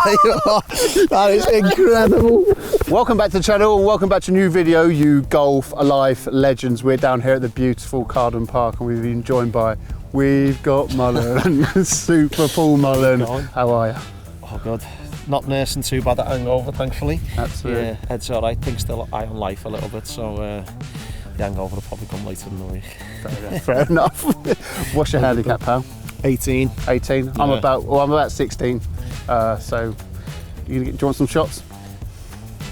That is incredible. Welcome back to the channel and welcome back to a new video, you golf life legends. We're down here at the beautiful Carden Park and we've been joined by, we've got Mullin, super Paul Mullin. How are you? Oh good. Not nursing too bad at hangover, thankfully. Absolutely. Yeah, head's alright. Things still eye on life a little bit, so the hangover will probably come later in the week. Fair enough. What's your handicap, pal? 18. 18. Yeah. I'm about 16. So, do you want some shots?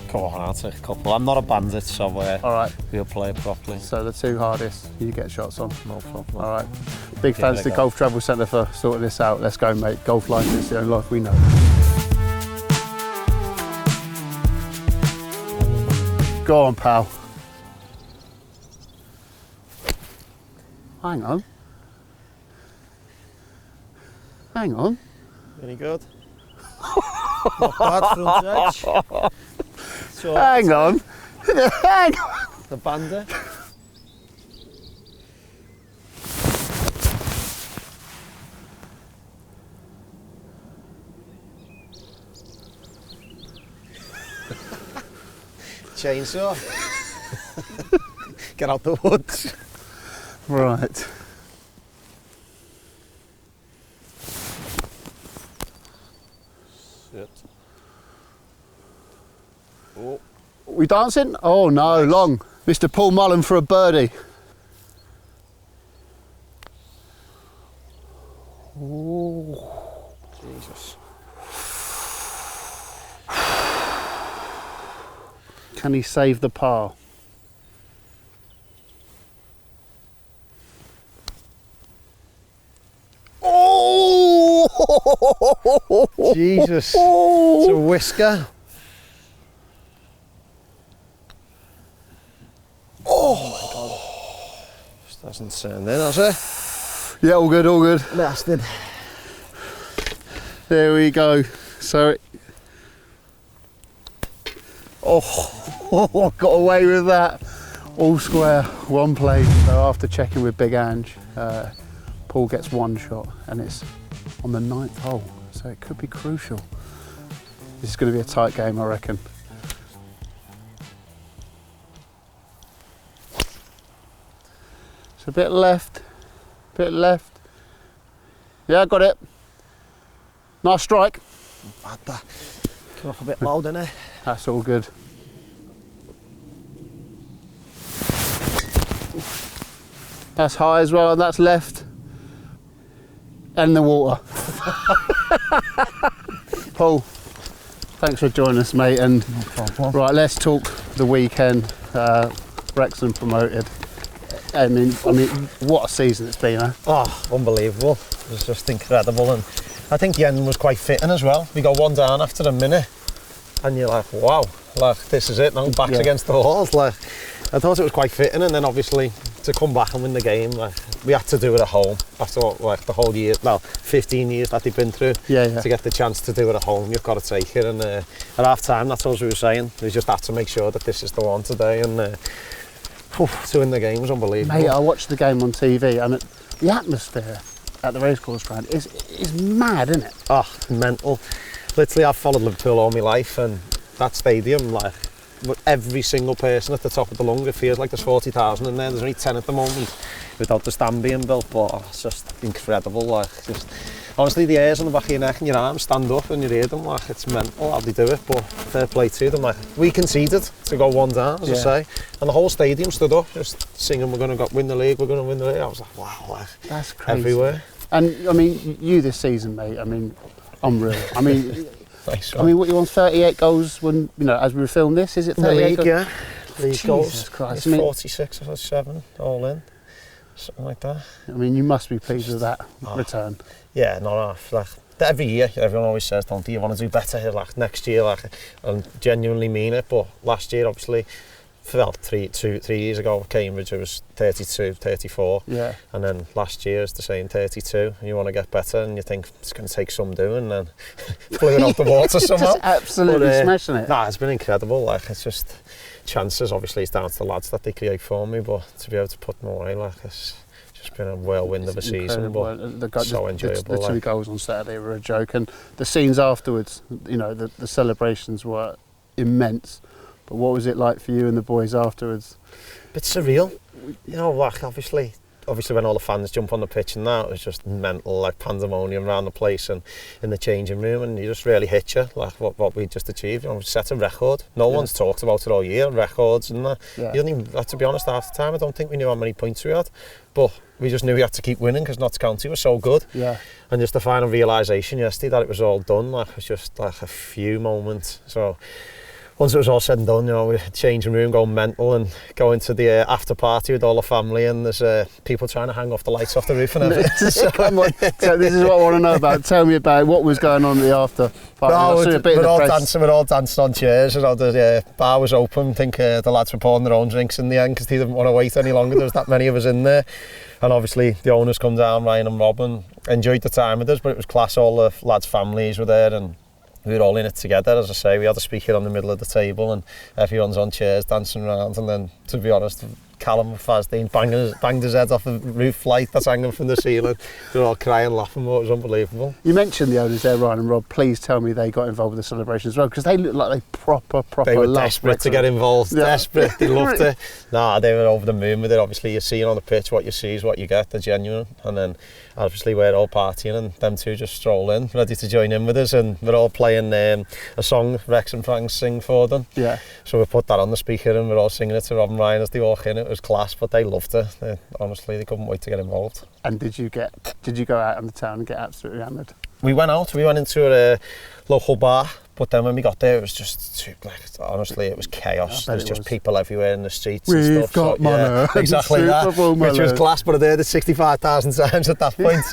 Come on, I'll take a couple. I'm not a bandit, so all right. We'll play it properly. So the two hardest, you get shots on. No problem. All right. Big thanks to Golf Travel Centre for sorting this out. Let's go, mate. Golf life is the only life we know. Go on, pal. Hang on. Hang on. Any good? Not bad front edge. So hang on. Hang on. The bandit. Chainsaw. Get out the woods. Right. Sit. Oh. We dancing? Oh no, nice. Long. Mr. Paul Mullin for a birdie. Oh. Jesus. Can he save the par? Oh! Jesus. It's a whisker. Oh my God. Just hasn't turned in, has it? Yeah, all good, all good. Bastard. There we go. So, got away with that. All square, one play. So after checking with Big Ange, Paul gets one shot and it's on the 9th hole. So it could be crucial. This is going to be a tight game, I reckon. So a bit left, bit left. Yeah, got it. Nice strike. Bad that. Come off a bit loud, innit? That's all good. That's high as well, and that's left. And the water. Paul, thanks for joining us, mate. And no problem. Right, let's talk the weekend. Wrexham promoted. I mean, what a season it's been, huh? Oh, unbelievable. It was just incredible, and I think the end was quite fitting as well. We got one down after a minute, and you're like, wow, like this is it now, backs against the walls. Like, I thought it was quite fitting, and then obviously to come back and win the game, like we had to do it at home after like the whole year, well, 15 years that they've been through. Yeah. To get the chance to do it at home, you've got to take it. And at half time, that's what we were saying. We just had to make sure that this is the one today, and to win the game was unbelievable. Mate, I watched the game on TV, and the atmosphere at the racecourse ground is mad, isn't it? Oh, mental. Literally, I've followed Liverpool all my life, and that stadium, like, every single person at the top of the lung, it feels like there's 40,000 in there. There's only 10 at the moment without the stand being built, but it's just incredible. Like, just honestly, the hairs on the back of your neck and your arms stand up and you hear them. Like, it's mental how they do it, but fair play to them. Like, we conceded to go one down, as I say, and the whole stadium stood up just singing, we're going to win the league, we're going to win the league. I was like, wow, like, that's crazy. Everywhere. And I mean, you this season, mate, I mean, unreal. I mean, nice. I mean, what, you on 38 goals when, you know, as we were filming this, is it 38 goals? Yeah. League Jesus goals. Christ. It's 46 or 7 all in, something like that. I mean, you must be pleased with that return. Yeah, no, like every year, everyone always says, don't you want to do better here, like next year, like, and genuinely mean it. But last year, obviously, well, 3 years ago at Cambridge, it was 32, 34. Yeah. And then last year it's the same 32. And you want to get better, and you think it's going to take some doing, and then blew it out the water somehow. Just absolutely smashing it. Nah, it's been incredible. Like, it's just chances. Obviously, it's down to the lads that they create for me, but to be able to put them away, like, it's It's been a whirlwind of a season, but so enjoyable. The 2 goals on Saturday were a joke, and the scenes afterwards, you know, the celebrations were immense. But what was it like for you and the boys afterwards? Bit surreal, you know. Like obviously when all the fans jump on the pitch and that, it was just mental, like pandemonium around the place and in the changing room, and you just really hit you, like what we just achieved. You know, we set a record. No one's talked about it all year, records and that. You didn't even, like, to be honest, half the time I don't think we knew how many points we had, but we just knew we had to keep winning because Notts County was so good. And just the final realisation yesterday that it was all done, like, it was just like a few moments. So once it was all said and done, you know, we changing room, going mental, and going to the after party with all the family, and there's people trying to hang off the lights off the roof and everything. So, come on. So this is what I want to know about. Tell me about what was going on at the after party. No, we're all dancing on chairs. You know, the bar was open. I think the lads were pouring their own drinks in the end because they didn't want to wait any longer. There was that many of us in there. And obviously the owners come down, Ryan and Rob, and enjoyed the time with us, but it was class. All the lads' families were there, and we were all in it together. As I say, we had a speaker on the middle of the table and everyone's on chairs dancing around, and then, to be honest, Callum Fasdean banged his head off the roof light that's hanging from the ceiling. They were all crying, laughing, but it was unbelievable. You mentioned the owners there, Ryan and Rob. Please tell me they got involved with the celebration as well, because they look like they proper They were desperate to get involved, desperate, they loved it. Nah, they were over the moon with it. Obviously you're seeing on the pitch what you see is what you get, they're genuine. And then obviously we're all partying, and them two just stroll in, ready to join in with us, and we're all playing a song Wrexham fans sing for them. So we put that on the speaker and we're all singing it to Rob and Ryan as they walk in. It was class, but they loved it. Honestly, they couldn't wait to get involved. And did you go out in the town and get absolutely hammered? We went into a local bar, but then when we got there, it was just honestly, it was chaos. There was just people everywhere in the streets and stuff. Got money. Yeah, exactly that, which was class, but I heard it 65,000 times at that point.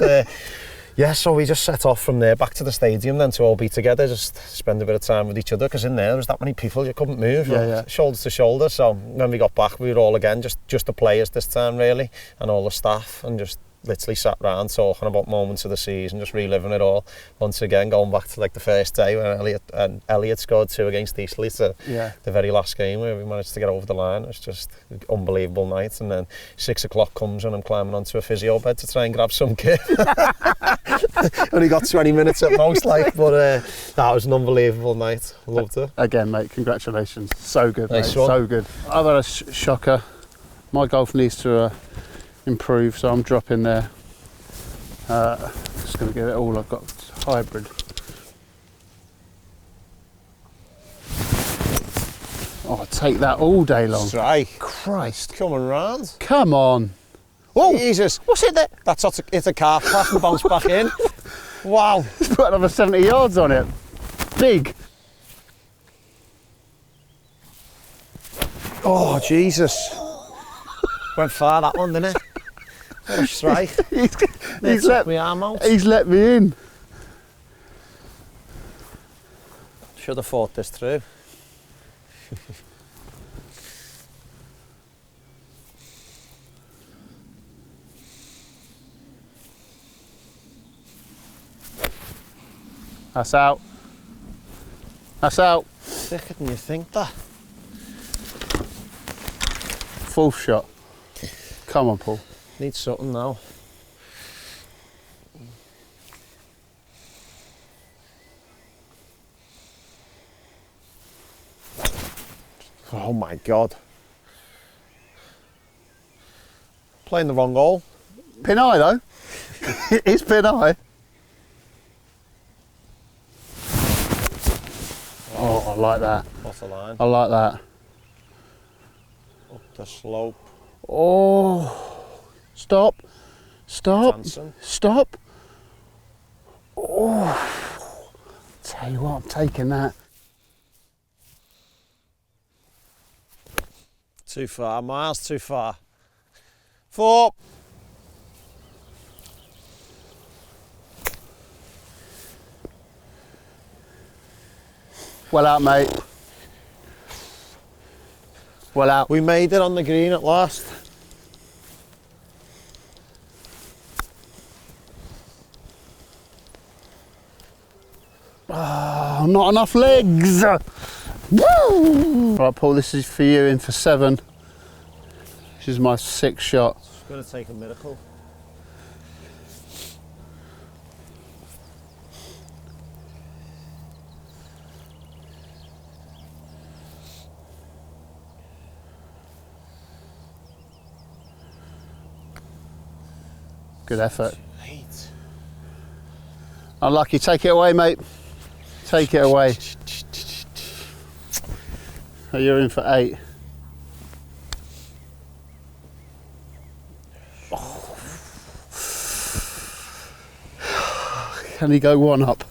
So we just set off from there back to the stadium then to all be together, just spend a bit of time with each other, because in there was that many people you couldn't move, shoulder to shoulder. So when we got back, we were all again, just the players this time really, and all the staff, and just literally sat round talking about moments of the season, just reliving it all once again, going back to like the first day when Elliot scored 2 against Eastleigh, to the very last game where we managed to get over the line. It was just an unbelievable night. And then 6 o'clock comes and I'm climbing onto a physio bed to try and grab some kit. Only got 20 minutes at most, like, but that was an unbelievable night. Loved it. Again, mate, congratulations. So good, mate. So good. I've had a shocker. My golf needs to improve, so I'm dropping there. Just going to give it all I've got. Hybrid. Oh, I'll take that all day long. That's right. Christ. Coming round. Come on. Oh, Jesus. What's it there? It's a calf pass and bounce back in. Wow. It's put another 70 yards on it. Big. Oh, Jesus. Went far, that one, didn't it? What a strike. he's let me arm out. He's let me in. Should have thought this through. That's out. That's out. Thicker than you think, that. Fourth shot. Come on, Paul. Needs something now. Oh my God. Playing the wrong hole. Pin high though. It's pin high. Oh, I like that. Off the line. I like that. Up the slope. Oh, stop, stop, stop. Oh, tell you what, I'm taking that. Too far, miles too far. 4. Well out, mate. Well out. We made it on the green at last. Oh, not enough legs. Woo! Right, Paul, this is for you, in for 7. This is my 6th shot. It's going to take a miracle. Good effort. 8. Unlucky. Take it away, mate. Take it away. So you're in for 8. Oh. Can he go 1 up?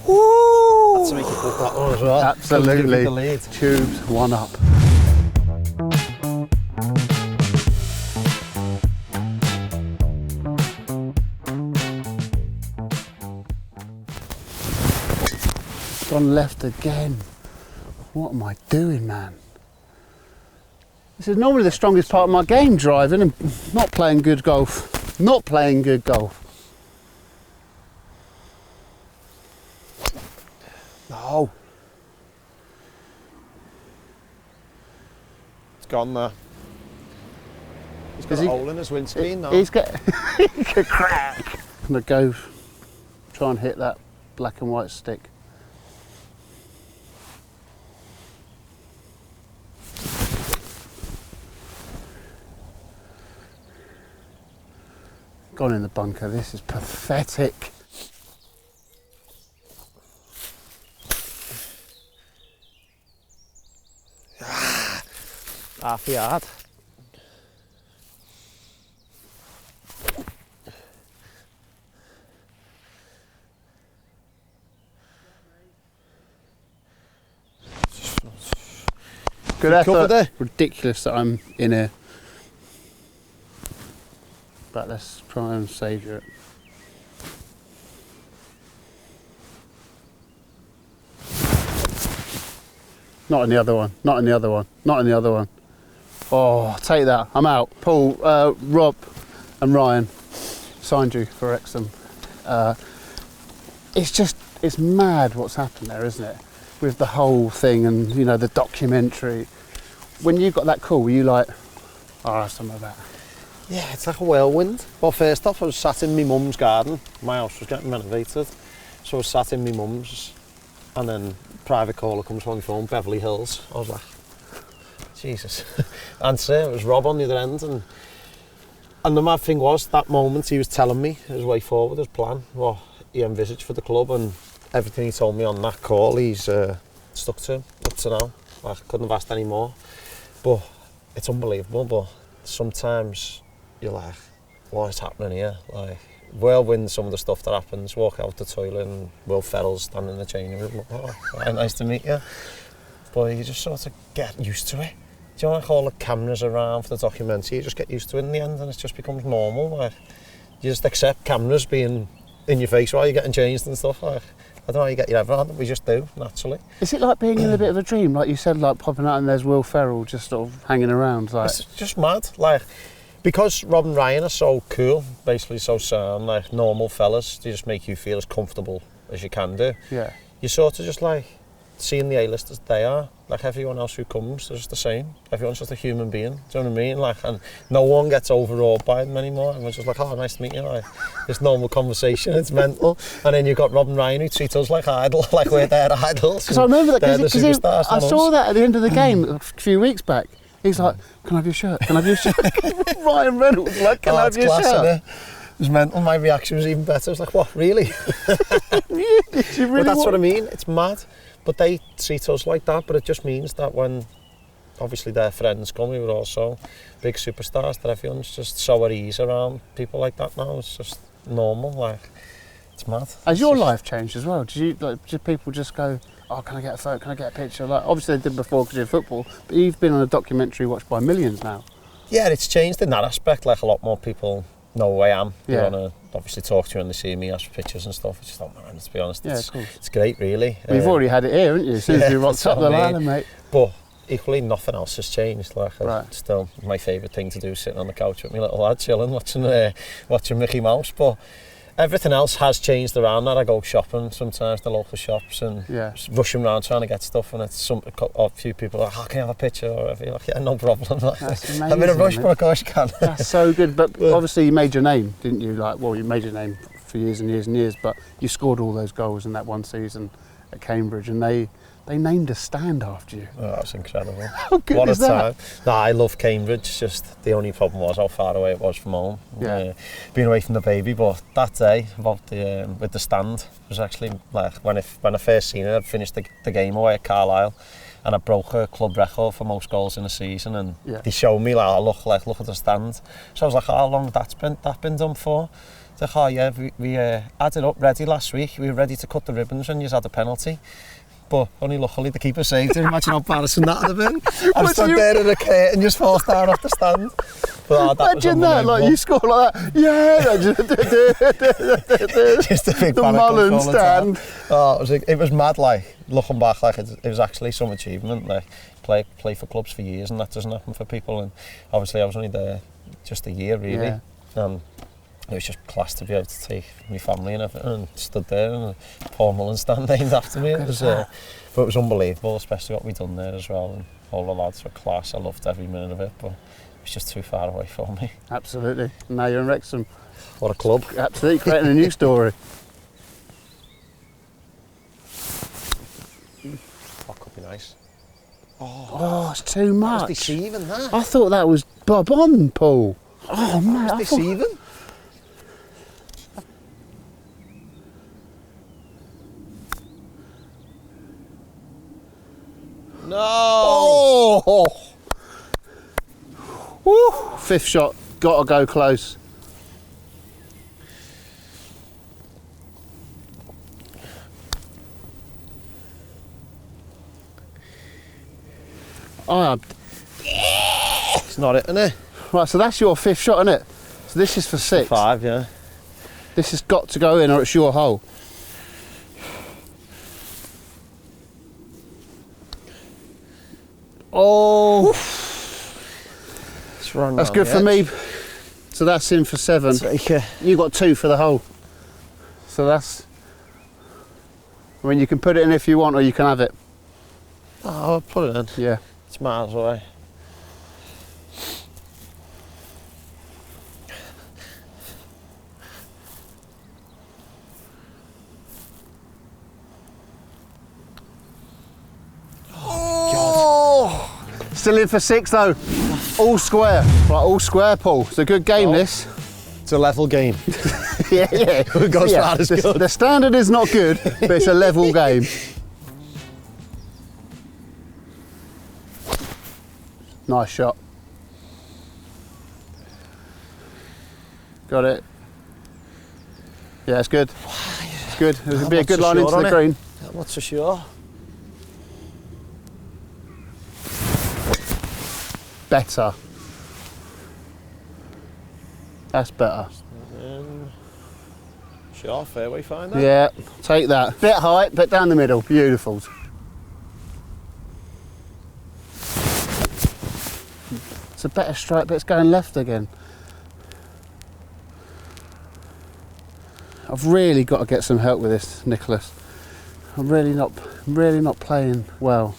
Woo! That's to make you put that one as well. Absolutely. Tubes 1 up. Gone left again. What am I doing, man? This is normally the strongest part of my game, driving and not playing good golf. Not playing good golf. No. It's gone there. He's got a hole in his windscreen now. He's got a crack. I'm going to go try and hit that black and white stick. Gone in the bunker. This is pathetic. Half a yard. Good effort. Ridiculous that I'm in here. But let's try and savour it. Not in the other one. Not in the other one. Not in the other one. Oh, take that. I'm out. Paul, Rob and Ryan signed you for Wrexham. It's mad what's happened there, isn't it? With the whole thing and, you know, the documentary. When you got that call, were you like, oh, that's some of that? Yeah, it's like a whirlwind. Well, first off, I was sat in my mum's garden. My house was getting renovated. So I was sat in my mum's, and then private caller comes on my phone, Beverly Hills. I was like, Jesus. Answer, it was Rob on the other end. And the mad thing was, that moment he was telling me his way forward, his plan, what he envisaged for the club, and everything he told me on that call, he's stuck to him up to now. I couldn't have asked any more. But it's unbelievable, but sometimes you're like, what is happening here? Like, whirlwind, some of the stuff that happens, walk out the toilet and Will Ferrell's standing in the changing room, oh, nice to meet you. But you just sort of get used to it. Do you know, like all the cameras around for the documentary, you just get used to it in the end and it just becomes normal. Like, you just accept cameras being in your face while you're getting changed and stuff. Like, I don't know how you get your head around it, we just do, naturally. Is it like being in a bit of a dream? Like you said, like popping out and there's Will Ferrell just sort of hanging around? Like, it's just mad. Like, because Rob and Ryan are so cool, basically so sound, like normal fellas, they just make you feel as comfortable as you can do. Yeah. You're sort of just like seeing the A-listers they are. Like everyone else who comes, they're just the same. Everyone's just a human being, do you know what I mean? Like, and no one gets overawed by them anymore. Everyone's just like, oh, nice to meet you. Like, this normal conversation, it's mental. And then you've got Rob and Ryan who treat us like idols, like we're their idols. Because I remember that, because I saw that at the end of the game a few weeks back. He's like, can I have your shirt? Can I have your shirt? Ryan Reynolds, like, can I have your shirt? It was mental. My reaction was even better. I was like, what, really? Really? But that's what I mean. It's mad. But they treat us like that. But it just means that when, obviously, their friends come, we were also big superstars, that everyone's just so at ease around people like that now. It's just normal. Like, it's mad. Has your life changed as well? Did people just go, oh, can I get a photo? Can I get a picture? Like, obviously they did before because you're football, but you've been on a documentary watched by millions now. Yeah, it's changed in that aspect. Like, a lot more people know who I am. Yeah. They want to obviously talk to you when they see me, ask for pictures and stuff. I just thought, man, to be honest, yeah, of course. It's great, really. We've already had it here, haven't you? As soon as you rocked up the ladder, mate. But equally, nothing else has changed. Like, right. Still, my favourite thing to do, sitting on the couch with my little lad, chilling, watching Mickey Mouse. But everything else has changed around that. I go shopping sometimes, the local shops, and just rushing around trying to get stuff, and it's a few people are like, oh, can you have a picture? Or whatever. You're like, yeah, no problem. Like, that's amazing, I'm in a rush, but of course you can. That's so good. But obviously you made your name, didn't you? Like, well, you made your name for years and years and years, but you scored all those goals in that one season at Cambridge, and they They named a stand after you. Oh, that was incredible. How good What is a that? time. No, I love Cambridge, just the only problem was how far away it was from home. Yeah. Being away from the baby, but that day about the with the stand was actually like when I first seen it, I'd finished the game away at Carlisle and I broke a club record for most goals in a season, and they showed me like, look at the stand. So I was like, how long that's been done for? They're like, oh yeah, we had it up ready last week. We were ready to cut the ribbons when you had a penalty. But only luckily the keeper saved it. Imagine how embarrassing that would have been. I stood there in a curtain just forced down off the stand. But, imagine that, like you score like that. Yeah, just a big the Mullin stand. Oh, it was mad. Like looking back, like it was actually some achievement. Like play for clubs for years, and that doesn't happen for people. And obviously, I was only there just a year, really. Yeah. It was just class to be able to take my family and everything, and stood there and Paul Mullin stand named after me. It was, but it was unbelievable, especially what we'd done there as well. And all the lads were class. I loved every minute of it, but it was just too far away from me. Absolutely. Now you're in Wrexham. What a club! Absolutely, creating a new story. That could be nice. Oh, it's too much. That was deceiving, that. I thought that was bob on, Paul. Oh man, that was deceiving. No! Oh! Woo. Fifth shot, got to go close. Oh, it's not it, innit? Right, so that's your fifth shot, isn't it? So this is for 6. 5, yeah. This has got to go in or it's your hole. Oh, that's good for me. So that's in for 7. You got 2 for the hole. So that's. I mean, you can put it in if you want, or you can have it. Oh, I'll put it in. Yeah. It's miles away. Still in for 6 though. All square. Right, all square, Paul. It's a good game, this. It's a level game. yeah. Who goes far is good. The standard is not good, but it's a level game. Nice shot. Got it. Yeah, it's good. It's good. It would be a good line into the green. I'm not so sure. Better. That's better. Sure, fairway finder. Yeah, take that. Bit high, but down the middle. Beautiful. It's a better strike, but it's going left again. I've really got to get some help with this, Nicholas. I'm really not playing well.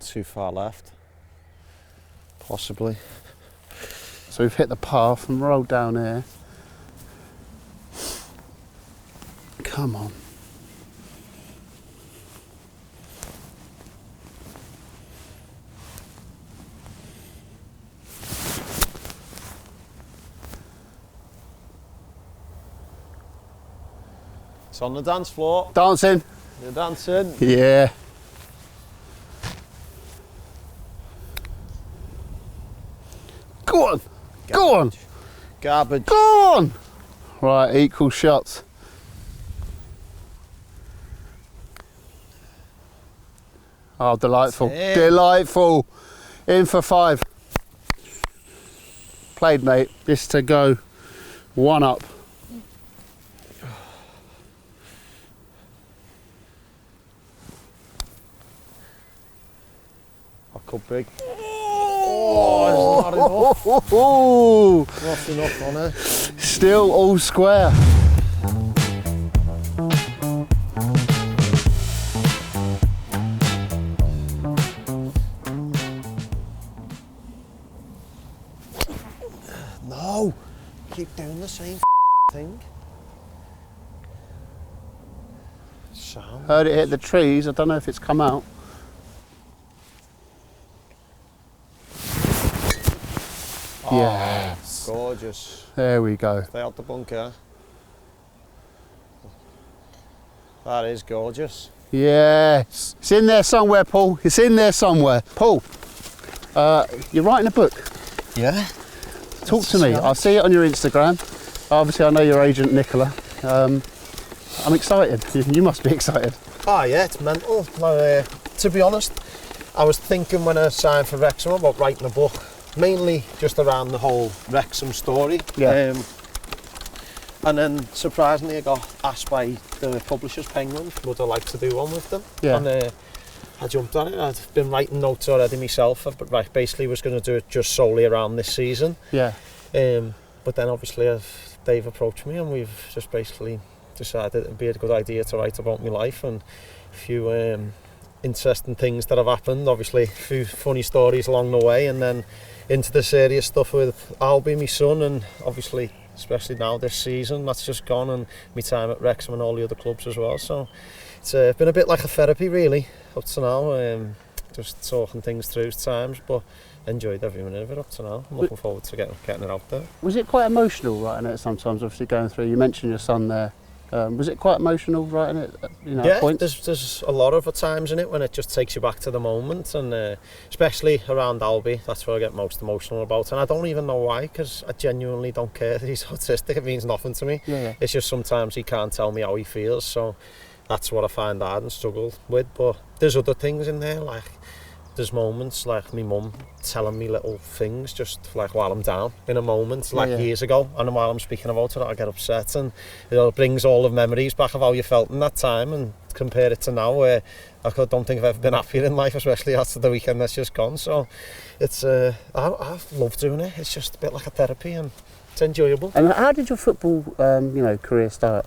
Too far left. Possibly. So we've hit the path and rolled down here. Come on. It's on the dance floor. Dancing. You're dancing. Yeah. Go on. Go on. Garbage. Go on. Right, equal shots. Oh, delightful. Delightful. In for 5. Played, mate. Just to go 1 up. That could be. Oh, it's not enough. Not enough on it. Still all square. No, keep doing the same thing. Sound. Heard it hit the trees. I don't know if it's come out. Oh, Yes. gorgeous. There we go. Stay out the bunker. That is gorgeous. Yes. It's in there somewhere, Paul. It's in there somewhere. Paul, you're writing a book. Yeah. Talk to me. I see it on your Instagram. Obviously, I know your agent, Nicola. I'm excited. You must be excited. Oh yeah, it's mental. To be honest, I was thinking when I signed for Wrexham about writing a book, mainly just around the whole Wrexham story. Yeah. And then surprisingly I got asked by the publishers, Penguin, would I like to do one with them. Yeah. And I jumped on it. I'd been writing notes already myself, but basically was going to do it just solely around this season. Yeah. But then obviously Dave approached me and we've just basically decided it'd be a good idea to write about my life and a few interesting things that have happened, obviously a few funny stories along the way, and then into the serious stuff with Albie, my son, and obviously especially now this season that's just gone, and my time at Wrexham and all the other clubs as well. So it's been a bit like a therapy really up to now, just talking things through at times, but enjoyed every minute of it up to now. I'm looking forward to getting it out there. Was it quite emotional writing it sometimes, obviously going through, you mentioned your son there, was it quite emotional writing it, Yeah, at points? there's a lot of times in it when it just takes you back to the moment, and especially around Albie, that's what I get most emotional about, and I don't even know why, because I genuinely don't care that he's autistic. It means nothing to me. Yeah. It's just sometimes he can't tell me how he feels, so that's what I find hard and struggle with. But there's other things in there, like there's moments like my mum telling me little things just like while I'm down in a moment, like years ago, and while I'm speaking about it I get upset, and it brings all the memories back of how you felt in that time and compare it to now, where I don't think I've ever been happier in life, especially after the weekend that's just gone. So it's I love doing it. It's just a bit like a therapy and it's enjoyable. And how did your football career start?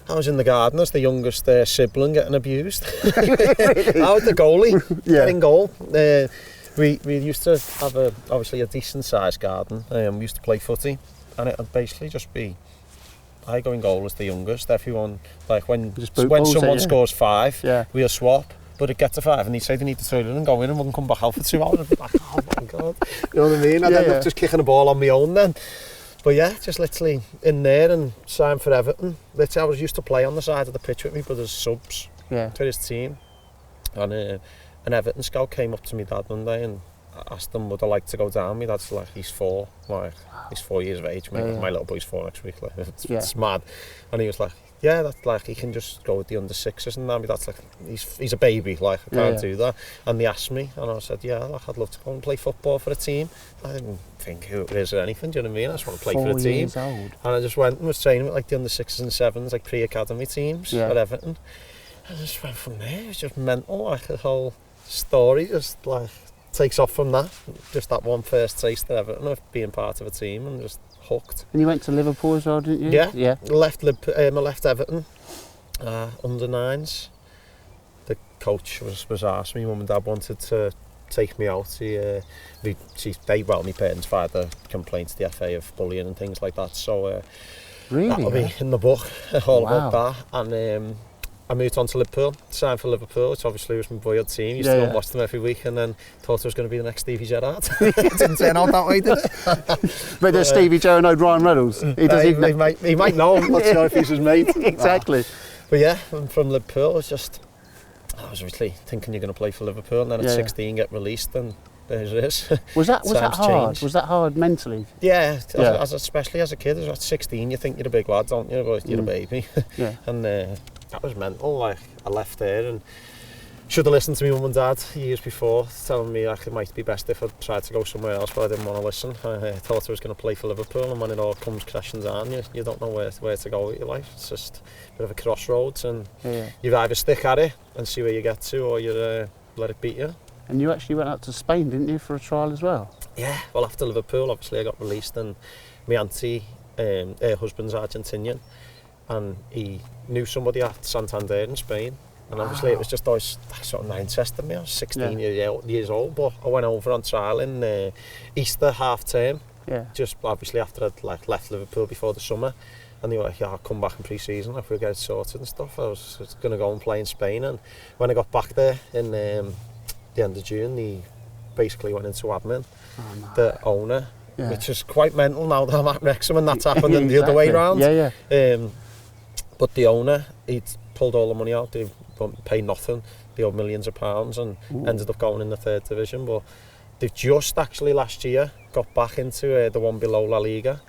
I was in the garden as the youngest sibling getting abused. I was the goalie, getting goal. We used to have obviously a decent sized garden. We used to play footy, and it would basically just be I go in goal as the youngest. Everyone, like when someone scores 5, we'll swap. But it gets to 5 and he'd say they need to toilet and go in and wouldn't come back out for 2 hours. I'd be like, oh my God. You know what I mean? I'd end up just kicking the ball on my own then. But yeah, just literally in there and signed for Everton. Literally, I was used to play on the side of the pitch with me brother's subs to his team. And an Everton scout came up to me dad one day and asked him would I like to go down. My dad's like, he's 4, he's 4 years of age. My little boy's 4 next week. Like, it's mad. And he was like, yeah, that's like he can just go with the under 6s and that. My dad's like, he's a baby, like I can't do that. And they asked me, and I said, yeah, like I'd love to go and play football for a team. I didn't think who it is or anything. Do you know what I mean? I just want to play for a team. 4 years old. And I just went and was training with like the under 6s and 7s, like pre-academy teams at Everton. I just went from there. It was just mental, like the whole story just like takes off from that. Just that one first taste at Everton of being part of a team and just hooked. And you went to Liverpool as well, didn't you? Yeah. I left Everton, under 9s. The coach was asked me, mum and dad wanted to take me out. My parents filed a complaint to the FA of bullying and things like that. So really? That'll be in the book, all about that. And I moved on to Liverpool, signed for Liverpool, which obviously was my boyhood team. Used to go and watch them every week, and then thought I was going to be the next Stevie Gerrard. It didn't turn out that way, did it? But there's Stevie Joe and Ryan Reynolds. He might know him. Not sure if he's his mate. Exactly. But yeah, I'm from Liverpool. I was really thinking you're going to play for Liverpool, and then at 16 get released, and there it is. Was that hard? Changed. Was that hard mentally? Yeah, especially as a kid. At 16, you think you're a big lad, don't you? But you're a baby. And that was mental. Like I left there and should have listened to my mum and dad years before, telling me like it might be best if I tried to go somewhere else, but I didn't want to listen. I thought I was going to play for Liverpool, and when it all comes crashing down, you don't know where to go with your life. It's just a bit of a crossroads, and you either stick at it and see where you get to, or you let it beat you. And you actually went out to Spain, didn't you, for a trial as well? Yeah, well after Liverpool, obviously I got released, and my auntie, her husband's Argentinian, and he knew somebody at Santander in Spain, and obviously it was just always sort of interested in me. I was 16 years old, but I went over on trial in Easter half term, Yeah. Just obviously after I'd like left Liverpool before the summer, and they were like, yeah, I'll come back in pre-season if we get it sorted and stuff. I was going to go and play in Spain, and when I got back there in the end of June, he basically went into admin. Oh, no. The owner, Yeah. which is quite mental now that I'm at Wrexham and that's happened and the other way round. Yeah, yeah. But the owner, he'd pulled all the money out, they paid nothing, they owed millions of pounds and ended up going in the 3rd division. But they've just actually last year got back into the one below La Liga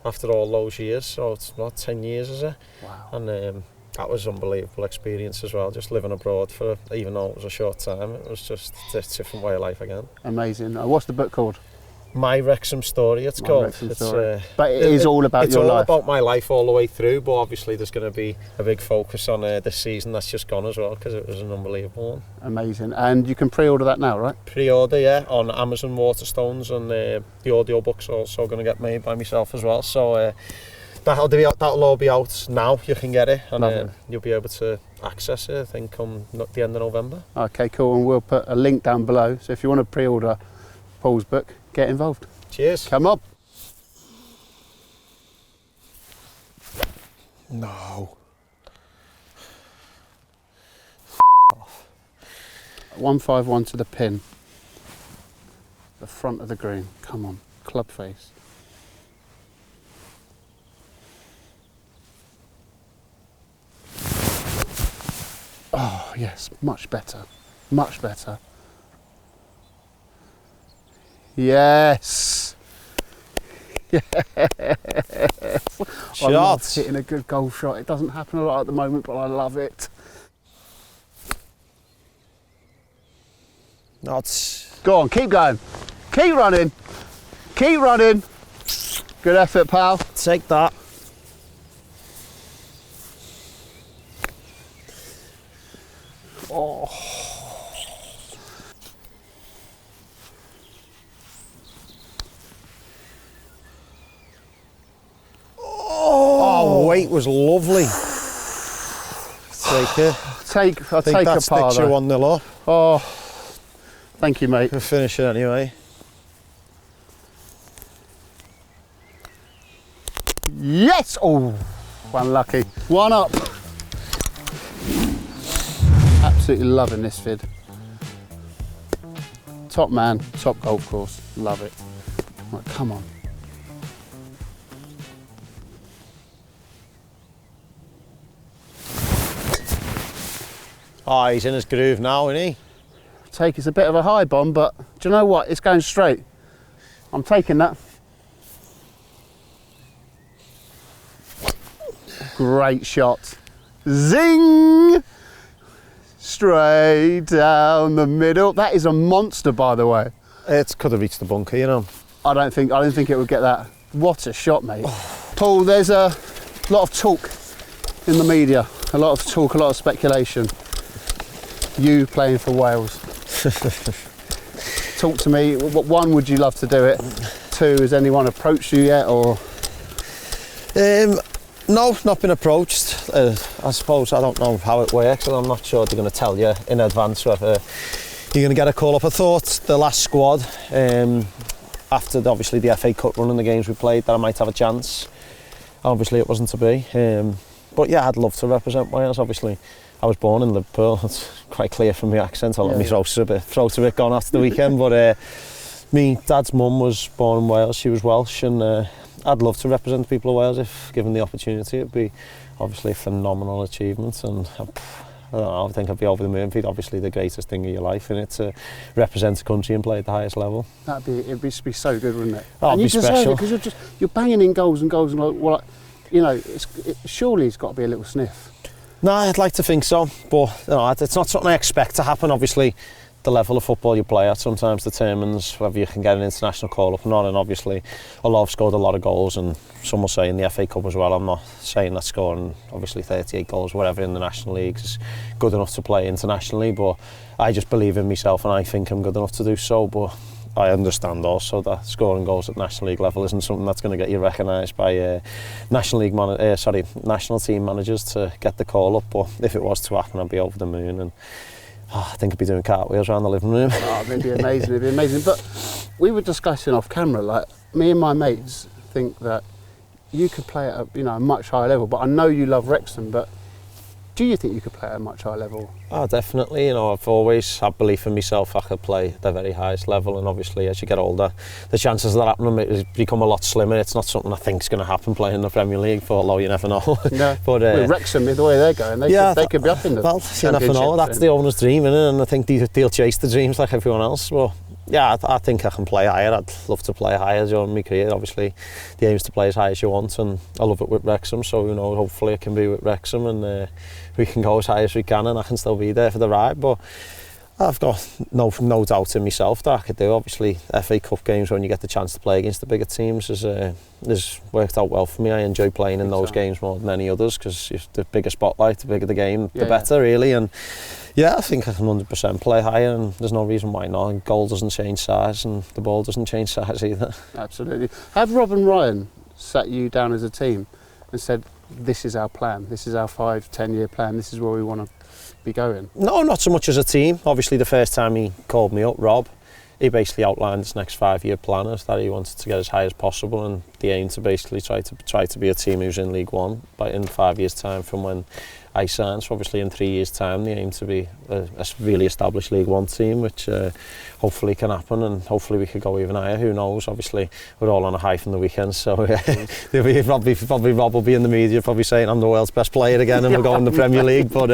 after all those years, so it's not 10 years, is it? Wow. And that was an unbelievable experience as well, just living abroad for, even though it was a short time, it was just a different way of life again. Amazing. What's the book called? My Wrexham Story, it's called. Wrexham Story. But it is all about your life. It's all about my life all the way through, but obviously there's going to be a big focus on this season that's just gone as well, because it was an unbelievable one. Amazing. And you can pre-order that now, right? Pre-order, yeah, on Amazon Waterstones, and the audiobook's also going to get made by myself as well. So that'll all be out now. You can get it, and you'll be able to access it, I think, come the end of November. Okay, cool. And we'll put a link down below. So if you want to pre-order Paul's book, get involved. Cheers. Come on. No. 151 to the pin. The front of the green. Come on. Club face. Oh, yes. Much better. Much better. Yes. Yes. I love hitting a good goal shot. It doesn't happen a lot at the moment, but I love it. Go on, keep going. Keep running. Keep running. Good effort, pal. Take that. Oh. Oh, weight was lovely. Take it. I'll take that a par. Sticks you 1-0 up. Oh, thank you, mate. We'll finish it anyway. Yes! Oh, unlucky. One up. Absolutely loving this vid. Top man, top golf course. Love it. Right, come on. Oh, he's in his groove now, isn't he? It's a bit of a high bomb, but do you know what? It's going straight. I'm taking that. Great shot. Zing! Straight down the middle. That is a monster, by the way. It could have reached the bunker, you know. I don't think it would get that. What a shot, mate. Paul, there's a lot of talk in the media. A lot of talk, a lot of speculation. You playing for Wales. Talk to me. One, would you love to do it? Two, has anyone approached you yet, or? No, not been approached. I suppose I don't know how it works, and I'm not sure they're going to tell you in advance whether you're going to get a call up. I thought the last squad, after obviously the FA Cup run and the games we played, that I might have a chance. Obviously it wasn't to be. But yeah, I'd love to represent Wales. Obviously, I was born in Liverpool. It's quite clear from my accent. I'll let me throat a bit gone after the weekend. But me dad's mum was born in Wales. She was Welsh, and I'd love to represent the people of Wales if given the opportunity. It'd be obviously a phenomenal achievement, and I don't know, I think I'd be over the moon. It'd be obviously the greatest thing of your life, and to represent a country and play at the highest level. It'd be so good, wouldn't it? That'd be special. Because you're banging in goals and goals, and well, you know, surely it's got to be a little sniff. No, I'd like to think so, but you know, it's not something I expect to happen. Obviously, the level of football you play at sometimes determines whether you can get an international call up or not. And obviously, I've scored a lot of goals, and some will say in the FA Cup as well. I'm not saying that scoring obviously 38 goals, whatever, in the National Leagues is good enough to play internationally. But I just believe in myself, and I think I'm good enough to do so. But I understand also that scoring goals at National League level isn't something that's going to get you recognised by national team managers to get the call up. But if it was to happen, I'd be over the moon, and I think I'd be doing cartwheels around the living room. Oh, it'd be amazing, it'd be amazing. But we were discussing off camera, like, me and my mates think that you could play at a much higher level, but I know you love Wrexham, but do you think you could play at a much higher level? Oh, definitely. I've always had belief in myself I could play at the very highest level, and obviously as you get older, the chances of that happening become a lot slimmer. It's not something I think is going to happen playing in the Premier League, although you never know. No. But with Wrexham, the way they're going, they could be up in the Championship. You never know. That's the owner's dream, isn't it? And I think they'll chase the dreams like everyone else. Well, yeah, I think I can play higher. I'd love to play higher during my career. Obviously, the aim is to play as high as you want, and I love it with Wrexham. So hopefully it can be with Wrexham, and we can go as high as we can, and I can still be there for the ride. But I've got no doubt in myself that I could do. Obviously, FA Cup games when you get the chance to play against the bigger teams has worked out well for me. I enjoy playing in those games more than any others, because the bigger spotlight, the bigger the game, the better, really. And yeah, I think I can 100% play higher, and there's no reason why not. And goal doesn't change size, and the ball doesn't change size either. Absolutely. Have Rob and Ryan sat you down as a team and said, this is our plan, this is our 5-10 year plan, this is where we want to be going? No, not so much as a team. Obviously, the first time he called me up, Rob, he basically outlined his next 5-year plan as that he wanted to get as high as possible, and the aim to basically try to be a team who's in League One in 5 years' time from when I signed. So obviously in 3 years' time, the aim to be a really established League One team, which hopefully can happen, and hopefully we could go even higher. Who knows? Obviously, we're all on a high from the weekend, so probably Rob will be in the media probably saying I'm the world's best player again and we'll go in the Premier League. But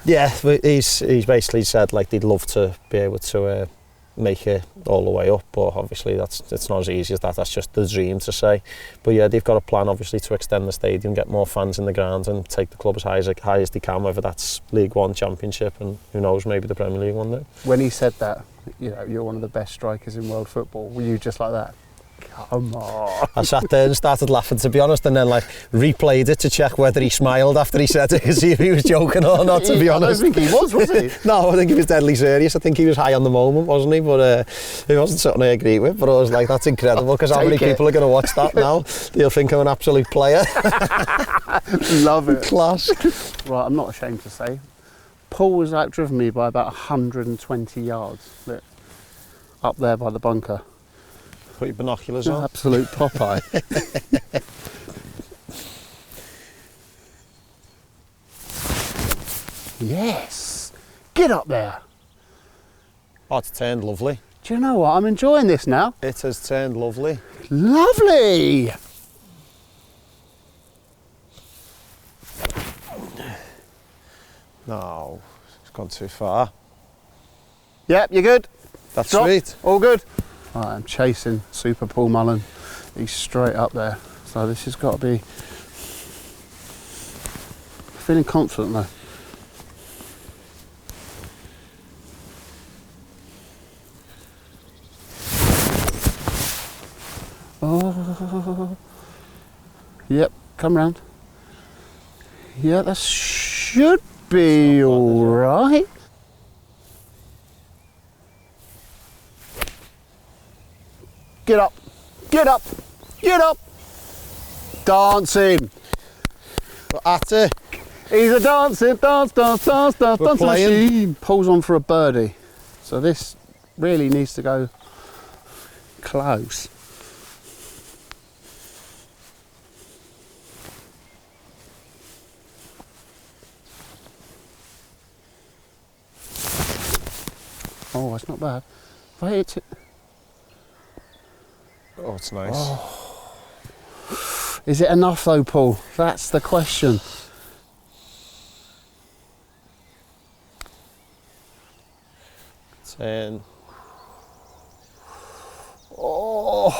yeah, he's basically said like they'd love to be able to make it all the way up, but obviously it's not as easy as that. That's just the dream to say. But yeah, they've got a plan obviously to extend the stadium, get more fans in the ground, and take the club as high as they can, whether that's League One, Championship, and who knows, maybe the Premier League one day. When he said that, you're one of the best strikers in world football, were you just like that? Come on. I sat there and started laughing, to be honest, and then replayed it to check whether he smiled after he said it, to see if he was joking or not, to be honest. I don't think he was he? No, I think he was deadly serious. I think he was high on the moment, wasn't he? But it wasn't something I agree with, but I was like, that's incredible, because how many people are going to watch that now? They'll think I'm an absolute player. Love it. Class. Right, I'm not ashamed to say, Paul has outdriven me by about 120 yards. Look, up there by the bunker. Put your binoculars on. Absolute Popeye. Yes! Get up there! Oh, it's turned lovely. Do you know what? I'm enjoying this now. It has turned lovely. Lovely! No, it's gone too far. Yep, you're good. That's Drop. sweet. All good. Right, I'm chasing Super Paul Mullin. He's straight up there. So this has got to be... Feeling confident though. Oh. Yep, come round. Yeah, that should be all right. Get up, get up, get up. Dancing. We're at it. He's a dancing, dance machine. Pulls on for a birdie. So this really needs to go close. Oh, that's not bad. If I hit it. Oh, it's nice. Oh. Is it enough though, Paul? That's the question. 10. Oh.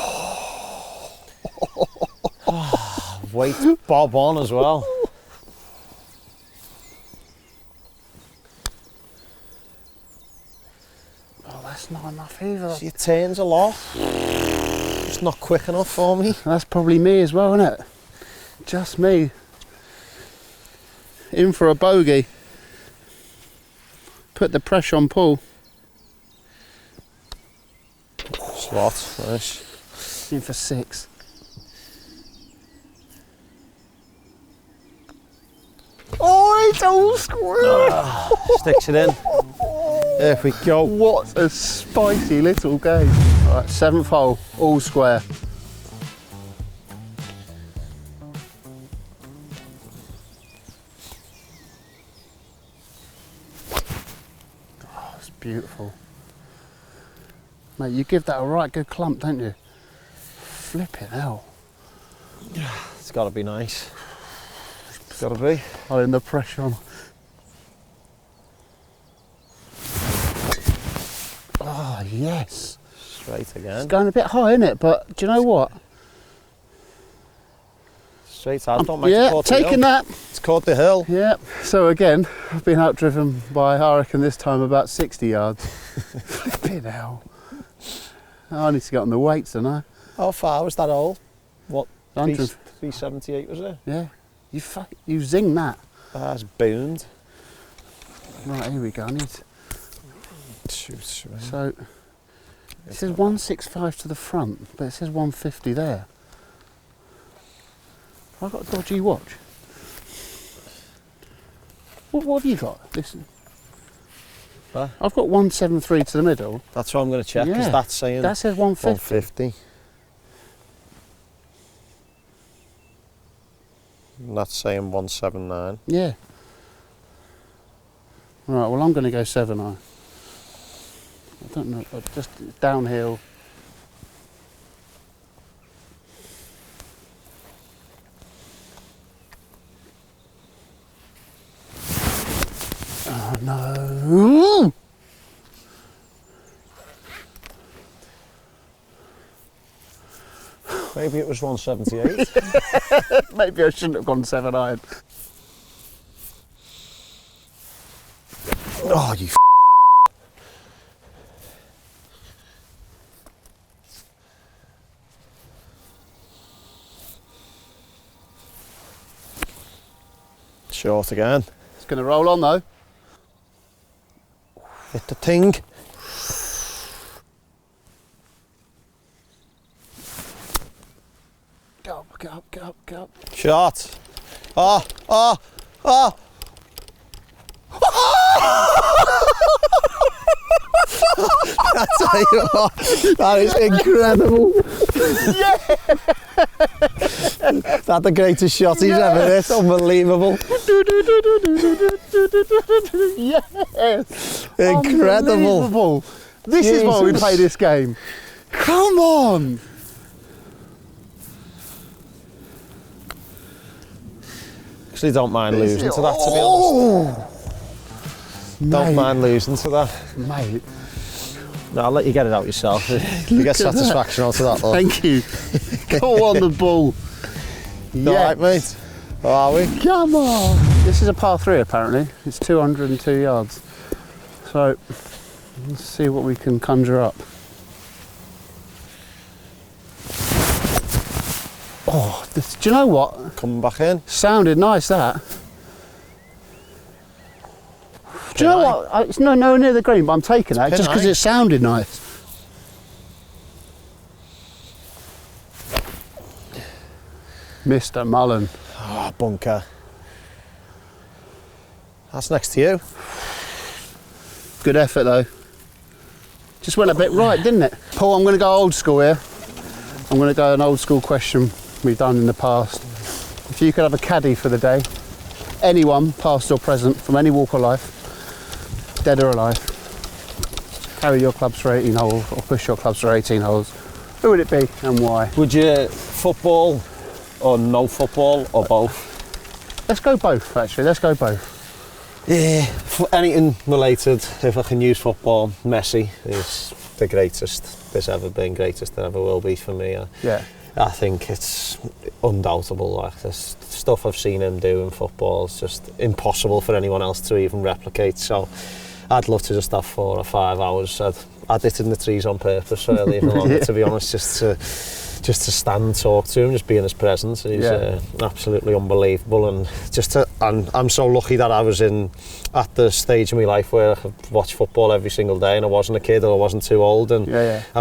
Weight bob on as well. Oh, that's not enough either. See, it turns a lot. It's not quick enough for me. That's probably me as well, isn't it? Just me. In for a bogey. Put the pressure on Paul. Slot, nice. In for 6. Oh, it's all square. Sticks it in. There we go. What a spicy little game. Right, 7th hole, all square. Oh, it's beautiful. Mate, you give that a right good clump, don't you? Flipping hell. It's got to be nice. It's got to be. Oh, in the pressure on. Oh, yes. Straight again. It's going a bit high, isn't it? But do you know what? Straight out. Don't make it Yeah, caught the taking hill. that. It's caught the hill. Yeah. So again, I've been outdriven by, I reckon this time, about 60 yards. Flipping hell. I need to get on the weights, don't I? How far was that hole? What? 100. 378 was it? Yeah. You zing that. That's boomed. Right, here we go. I need to, Shoot. so it says 165 to the front, but it says 150 there. Have I got a dodgy watch? What have you got? Listen. Huh? I've got 173 to the middle. That's what I'm going to check, because Yeah. that's saying That says 150. 150. And that's saying 179. Yeah. Right, well I'm going to go 7-iron. I don't know, just downhill. Oh no! Maybe it was 178. Maybe I shouldn't have gone 7-iron. Oh, you Short again. It's going to roll on though. Hit the ting. Get up, get up, get up, get up. Shot. Oh. I tell you what, that is incredible. That's the greatest shot he's ever hit. Unbelievable. Yes! Incredible. Unbelievable. This is why we Jesus. play this game. Come on! Actually, don't mind losing to that, to be honest. Oh! Don't mind losing to that. Mate, No, I'll let you get it out yourself. You get satisfaction out of that, though. thank you. Go on the ball. You all right, mate? How are we? Come on. This is a par 3 apparently. It's 202 yards. So, let's see what we can conjure up. Oh, this, do you know what? Coming back in. Sounded nice, that. Do you know what? It's nowhere near the green, but I'm taking that just because it sounded nice. Mr. Mullin. Oh, bunker. That's next to you. Good effort though. Just went a bit right, didn't it? Paul, I'm going to go old school here. I'm going to go an old school question we've done in the past. If you could have a caddy for the day, anyone, past or present, from any walk of life, dead or alive, carry your clubs for 18 holes or push your clubs for 18 holes, who would it be and why? Would you football or no football or both? Let's go both, actually. Let's go both. Yeah, for anything related, if I can use football, Messi is the greatest there's ever been, greatest there ever will be for me. Yeah. I think it's undoubtable. Like, the stuff I've seen him do in football is just impossible for anyone else to even replicate. So I'd love to just have 4 or 5 hours. I'd hit in the trees on purpose for even longer, to be honest, just to stand and talk to him, just be in his presence. He's absolutely unbelievable, and I'm so lucky that I was at the stage in my life where I could watch football every single day, and I wasn't a kid or I wasn't too old, and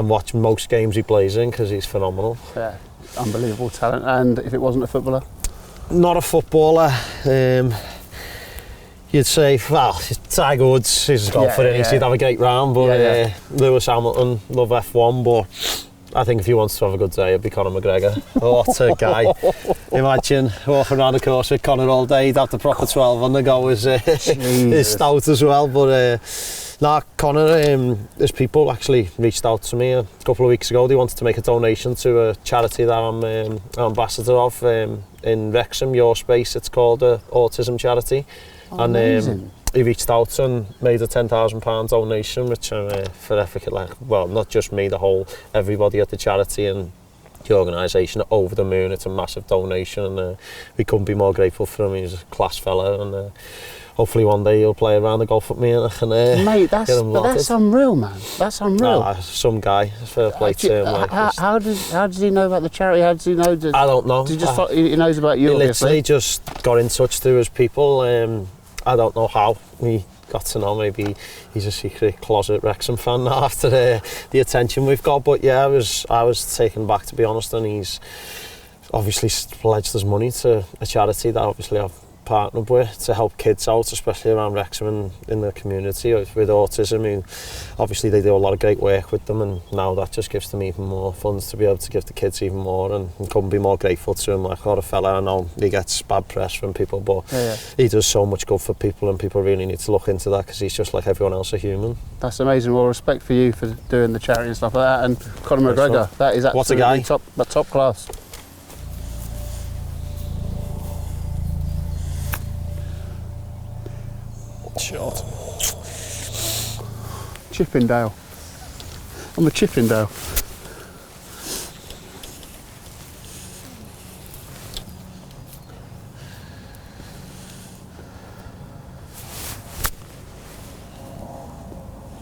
watch most games he plays in, because he's phenomenal. Yeah, unbelievable talent. And if it wasn't a footballer? Not a footballer. You'd say, well, Tiger Woods is golfer, for it. He'd have a great round, but Lewis Hamilton, love F1, but I think if he wants to have a good day, it'd be Conor McGregor. What a guy. Imagine walking around the course with Conor all day. He'd have the proper 12 on the go, his stout as well. But Conor, his people actually reached out to me a couple of weeks ago. They wanted to make a donation to a charity that I'm ambassador of in Wrexham, Your Space, it's called, autism charity. Amazing. He reached out and made a £10,000 donation, which I'm forever, well, not just me, everybody at the charity and the organisation are over the moon. It's a massive donation, and we couldn't be more grateful for him. He's a class fella, and hopefully one day he'll play around the golf with me and mate, that's unreal, man. That's unreal. Some guy, fair play to him. How does he know about the charity? How does he know? I don't know. He knows about you, he obviously. Literally just got in touch through his people. I don't know how we got to know. Maybe he's a secret closet Wrexham fan now after the attention we've got. But yeah, I was taken back, to be honest, and he's obviously pledged his money to a charity that obviously I've partnered with to help kids out, especially around Wrexham and in the community with autism. I mean, obviously they do a lot of great work with them, and now that just gives them even more funds to be able to give the kids even more, and couldn't be more grateful to him. Like, what a fella. I know he gets bad press from people, but he does so much good for people, and people really need to look into that, because he's just like everyone else, a human. That's amazing. Well, respect for you for doing the charity and stuff like that, and Conor McGregor, that is absolutely top class. Shot. Chippendale. I'm a Chippendale.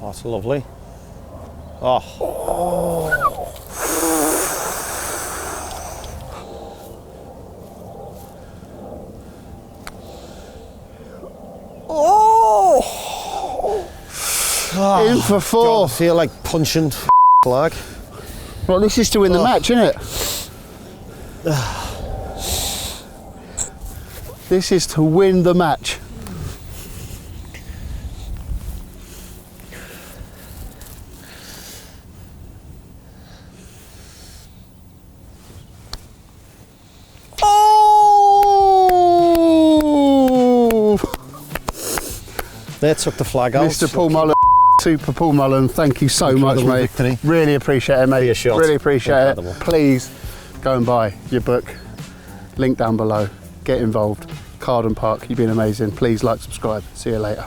Oh, that's lovely. Oh. In for four. I feel like punching flag. Well, this is to win the match, isn't it? This is to win the match. Oh! They took the flag out. Mr. Paul Mullin. Super Paul Mullin, thank you so much, mate. Victory. Really appreciate it, mate. Really appreciate Incredible. it. Please go and buy your book. Link down below. Get involved. Carden Park, you've been amazing. Please like, subscribe. See you later.